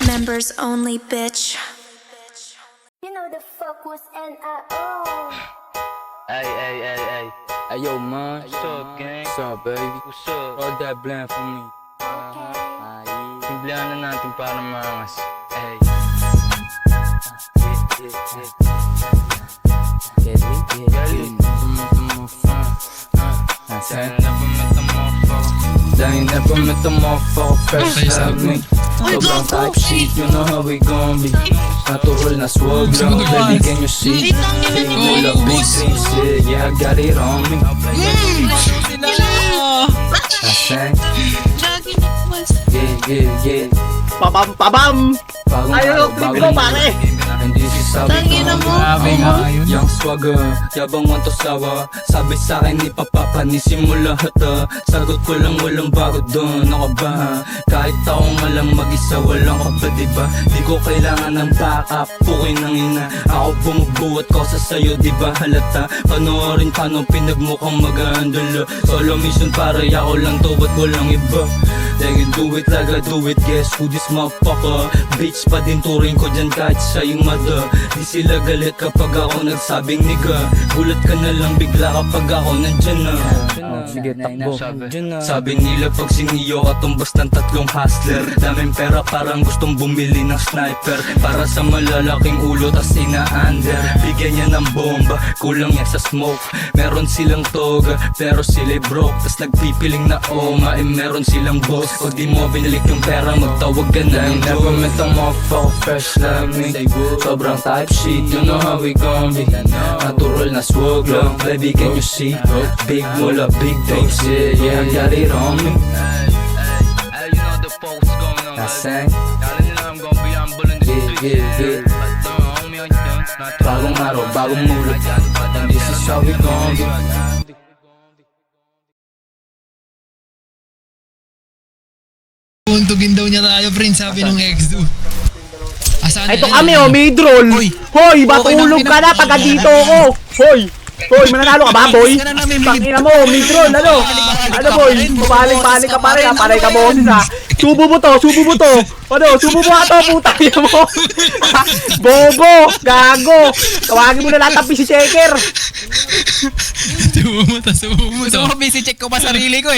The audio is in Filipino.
Members only, bitch. You know the fuck was N.I.O. Hey. Hey yo, man. What's up, gang? What's up, baby? What's up? Roll that blend for me. Okay. Simplihan na natin para mangas. Hey. Get me, get me. Dahil never met a motherfucker. Dahil never met a motherfucker fresh like me. Sobrang type shit, you know how we gon' be. Natural na swag lang, baby, can you see? Full of big things, yeah, I got it on me. I sang, yeah. Pabam! Bagong Ayaw araw, ng trip bagong ko, pare. Hindi si sabi ko, yung swagger, yabang want to sawa. Sabi sa'kin ipapapanisin mo lahat Sagot ko lang walang bago doon, ako ba? Kahit ako nga lang mag-isa, walang ka ba diba? Di ko kailangan ng backup, pukin ng ina. Ako bumubuhat ko sa sayo, diba halata? Panoorin paano pinagmukhang mag-handle. Solo mission para ako lang to, ba't walang iba? They can do it like I do it, guess who this motherfucker? Bitch pa din turing ko dyan kahit siya yung mother. Di sila galit kapag ako nagsabing nigga. Gulat ka na lang bigla kapag ako nandyan na. Sige takbo, sabi nila pag siniyo ka tumbas ng tatlong hustler. Daming pera parang gustong bumili ng sniper. Para sa malalaking ulo tas ina-under. Bigyan niya ng bomba, kulang yan sa smoke. Meron silang toga, pero sila'y broke. Tas nagpipiling na oma, meron silang boss. Pag di mo binalik yung pera, magtawag ka na yung never met a motherfucker fresh like me. Sobrang type shit, you know how we gon' be. Natural na swag lang, baby, can you see? Big mula, big things, yeah, I got it on me. Hey, you know the fuck what's going on. I sang, Kala nila I'm gonna be humble in the streets. yeah. But homie, I don't. Not Bagong araw, bagong mulat, and this is how we gon' be. Untugin daw niya tayo, Prince, sabi nung ex do. Asan? Ito kami, oh, may drone. Hoy, matulog ka na pag dito ako. Hoy, mananalo ka ba, boy? Pangina mo, may drone, ano? Ano, boy? Paling-paling ka pa rin, paray ka boses, ha? Subo mo to. Ano, subo mo to, puta niya mo. Bobo, gago. Tawagin mo na lahat ang PC checker. Subo mo. Gusto mo, busy check ko pa sarili ko eh.